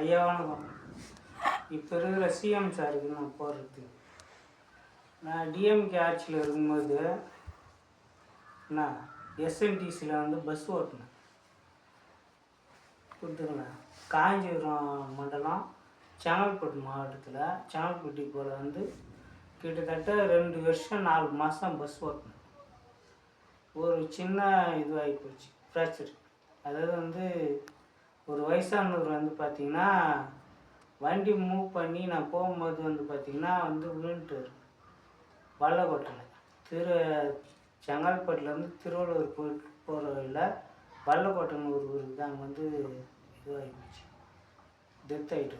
ஐயா வணக்கம். இப்போ இருக்கிற சிஎம் சாருக்கு நான் போடுறது, நான் டிஎம்கே ஆட்சியில் இருக்கும்போது நான் எஸ்என்டிசியில் வந்து பஸ் ஓட்டினேன். கொடுத்துருங்க. காஞ்சிபுரம் மண்டலம் செங்கல்பட்டு மாவட்டத்தில் செங்கல்பட்டு போகிற வந்து கிட்டத்தட்ட 2 வருஷம் 4 மாதம் பஸ் ஓட்டினேன். ஒரு சின்ன இதுவாகி போச்சு, ஃப்ராக்சர். அதாவது வந்து ஒரு வயசானவர் வந்து பார்த்திங்கன்னா வண்டி மூவ் பண்ணி நான் போகும்போது வந்து பார்த்திங்கன்னா வந்து விழுந்துட்டார். வல்லக்கோட்டையில் செங்கல்பட்டுலேருந்து திருவள்ளூர் போயிட்டு போகிற வழியில் வல்லக்கோட்டைன்னு ஒரு ஊருக்கு தான் அங்கே வந்து இதுவாகி போச்சு, டெத் ஆகிட்டு.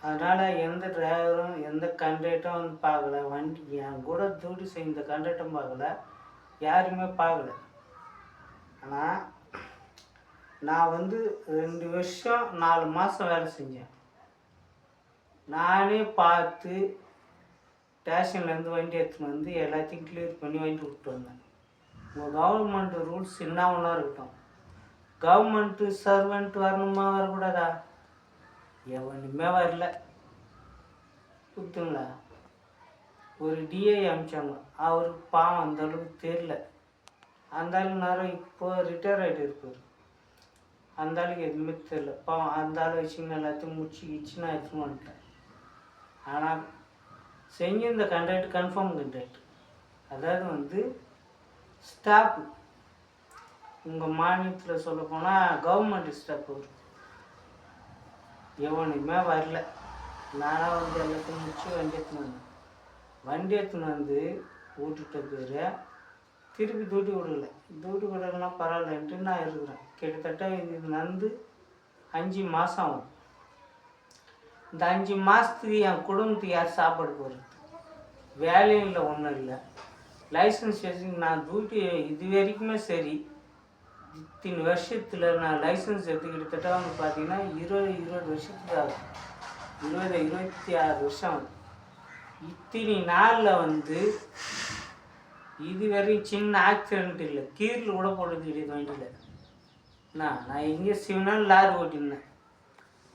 அதனால் எந்த டிரைவரும் எந்த கண்டக்டரும் வந்து பார்க்கல. வண்டி என் கூட டியூட்டி செய்த கண்டக்டரும் பார்க்கல, யாருமே பார்க்கல. ஆனால் நான் வந்து 2 வருஷம் 4 மாதம் வேலை செஞ்சேன். நானே பார்த்து ஸ்டேஷன்லேருந்து வண்டி எடுத்துன்னு வந்து எல்லாத்தையும் கிளியர் பண்ணி வண்டி விட்டு வந்தேன். உங்கள் கவர்மெண்ட் ரூல்ஸ் என்ன ஒன்றா இருக்கட்டும், கவர்மெண்ட்டு சர்வெண்ட் வரணுமா வரக்கூடாதா? எவனுமே வரல. கொடுத்துங்களா? ஒரு டிஐ அனுப்பிச்சாங்க, அவருக்கு பாவம் அந்த அளவுக்கு தெரில. அந்த அளவுக்கு நேரம் இப்போ ரிட்டையர் ஆகிட்டு இருப்பார். அந்த ஆளுக்கு எதுவுமே தெரியல பாவம். அந்த ஆள் வச்சுன்னு எல்லாத்தையும் முடிச்சு நான் எடுத்துன்னு வந்துட்டேன். ஆனால் செஞ்சிருந்த கண்டக்ட் கன்ஃபார்ம் கண்டக்ட், அதாவது வந்து ஸ்டாஃப் உங்கள் மாநிலத்தில் சொல்ல போனால் கவர்மெண்ட் ஸ்டாஃப் வரும், எவனுமே வரல. நானாக வந்து எல்லாத்தையும் முடிச்சு வண்டி எடுத்துன்னு வந்தேன். வண்டி எடுத்துன்னு வந்து விட்டுட்ட பேர் திருப்பி டியூட்டி விடல. டியூட்டி விடலைன்னா பரவாயில்லன்ட்டு நான் இருக்கிறேன். கிட்டத்தட்ட இது நடந்து 5 மாதம் ஆகும். இந்த 5 மாதத்துக்கு என் குடும்பத்துக்கு யார் சாப்பாடு போடுறது? வேலையும் இல்லை, ஒன்றும் இல்லை. லைசன்ஸ் வச்சு நான் டியூட்டி இது வரைக்குமே சரி, இத்தனை வருஷத்தில் நான் லைசன்ஸ் எடுத்து கிட்டத்தட்ட வந்து பார்த்தீங்கன்னா 20 வருஷத்துக்கு ஆகும். 26 வருஷம் ஆகுது. இத்தனை நாளில் வந்து இது வரையும் சின்ன ஆக்சிடென்ட் இல்லை, கீரில் கூட போடுறது கிடையாது வண்டியில். நான் எங்கே சிவனால் லாரி ஓட்டினேன்.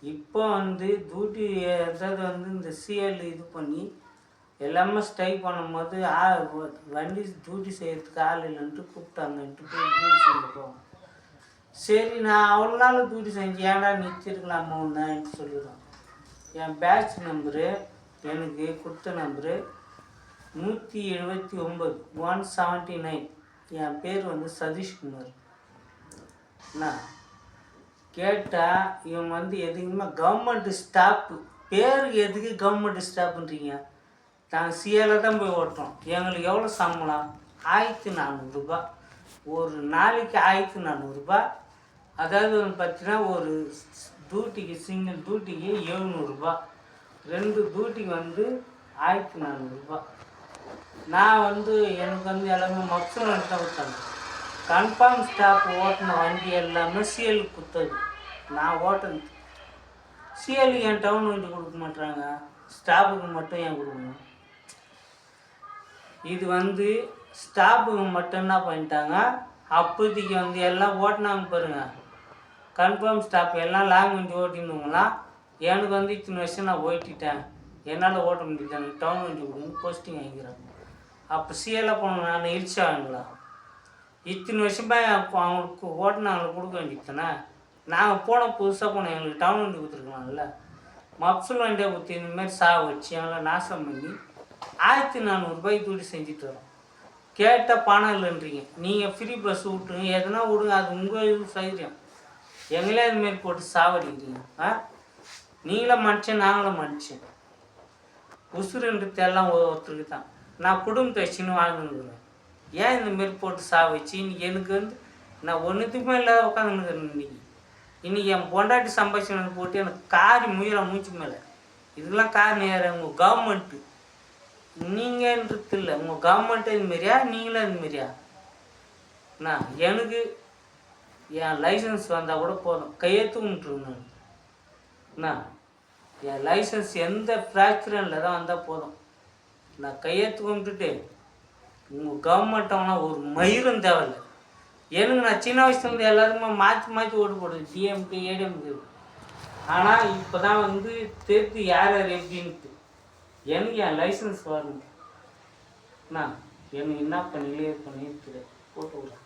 இப்போ வந்து டியூட்டி ஏதாவது வந்து இந்த சிஎல் இது பண்ணி எல்லாமே ஸ்ட்ரைக் பண்ணும்போது வண்டி டியூட்டி செய்கிறதுக்கு ஆள் இல்லைன்ட்டு கூப்பிட்டாங்கன்ட்டு போய் டியூட்டி செஞ்சு போவோம். சரி, நான் அவ்வளோ நாள் டியூட்டி செஞ்சு ஏன்டா நிறுத்திருக்கலாமா ஒன்றுன்ட்டு சொல்லிடுறோம். என் பேட்ச் நம்பரு எனக்கு கொடுத்த நம்பரு 179 179. என் பேர் வந்து சதீஷ்குமார். நான் கேட்டால் இவங்க வந்து எதுக்குமே கவர்மெண்ட் ஸ்டாஃப்பு பேருக்கு எதுக்கு கவர்மெண்ட் ஸ்டாஃப்ன்றீங்க? நாங்கள் சிஏவில் தான் போய் ஓட்டுறோம். எங்களுக்கு எவ்வளோ சம்பளம்? 1400 ரூபா. ஒரு நாளைக்கு 1400 ரூபா. அதாவது வந்து பார்த்தீங்கன்னா ஒரு டியூட்டிக்கு சிங்கிள் டியூட்டிக்கு 700 ரூபா. 2 டியூட்டிக்கு வந்து 1400 ரூபா. நான் வந்து எனக்கு வந்து எல்லாமே மக்சூல் தான் கொடுத்தாங்க. கன்ஃபார்ம் ஸ்டாப் ஓட்டின வண்டி எல்லாமே சிஎலுக்கு கொடுத்தது. நான் ஓட்டினது சிஎலுக்கு என் டவுன் வண்டி கொடுக்க மாட்டாங்க, ஸ்டாஃபுக்கு மட்டும் ஏன் கொடுக்கணும்? இது வந்து ஸ்டாஃபுக்கு மட்டும் என்ன பண்ணிட்டாங்க, அப்போதைக்கு வந்து எல்லாம் ஓட்டினாங்க பாருங்கள். கன்ஃபார்ம் ஸ்டாஃப் எல்லாம் லாங் வண்டி ஓட்டினுங்களா, எனக்கு வந்து இத்தனை வருஷம் நான் ஓட்டிட்டேன், என்னால் ஓட்ட முடியாது, டவுன் வண்டி கொடுங்க போஸ்டிங் வாங்கிக்கிறேன். அப்போ சிஎல்லாம் போனோம் நான் இழிச்சாங்களா? இத்தனை வருஷமாக அவங்களுக்கு ஓட்டினாங்களுக்கு கொடுக்க வேண்டியது தானே. நாங்கள் போனோம் புதுசாக போனோம், எங்களுக்கு டவுன் வண்டி கொடுத்துருக்கலாம்ல. மப்சூல் வண்டியை கொடுத்து இந்தமாரி வச்சு எங்களை நாசம் பண்ணி 1400 ரூபாய்க்கு தூட்டி செஞ்சுட்டு வரோம். கேட்டால் பணம் இல்லைன்றீங்க. நீங்கள் ஃப்ரீ பஸ் விட்டுருங்க, எதனா விடுங்க, அது உங்கள் இது சௌகரியம். எங்களே இதுமாரி போட்டு சாவடிக்கிறீங்க. நீங்களும் மனுஷன் நாங்களும் மனுஷன். உசுருன்றது எல்லாம் ஒருத்தருக்கு தான். நான் குடும்பத்தை வச்சுன்னு வாழ்ந்துருக்குறேன். ஏன் இந்தமாரி போட்டு சாவச்சு இன்றைக்கி எனக்கு வந்து நான் ஒன்றுத்துக்குமே இல்லாத உட்காந்துருக்குறேன். இன்றைக்கி என் பொண்டாட்டி சம்பாதிச்சு போட்டு எனக்கு காரி முயலை மூச்சு மேலே. இதுக்கெல்லாம் காரணம் யார்? உங்கள் கவர்மெண்ட்டு. நீங்கன்றது இல்லை, உங்கள் கவர்மெண்ட்டு இதுமாரியா, நீங்களும் இதுமாரியா? நான் எனக்கு என் லைசன்ஸ் வந்தால் கூட போதும், கையெழுத்து விட்டுருங்க. நான் என் லைசன்ஸ் எந்த ஃப்ராக்சரும் இல்லை தான் வந்தால் போதும், நான் கையெழுத்து கும்பிட்டுட்டு உங்கள் கவர்மெண்ட்டவனா ஒரு மயிரும் தேவையில்லை. எனக்கு நான் சின்ன வயசுலேருந்து எல்லாருமே மாற்றி ஓட்டு போடுது, டிஎம்கே ஏடிஎம்கே. ஆனால் இப்போ தான் வந்து தெரிஞ்சு யார் யார் எப்படின்ட்டு எனக்கு என் லைசன்ஸ் வரணும். என்ன எனக்கு என்ன பண்ணி கிளியர் பண்ணி போட்டு விட்றேன்.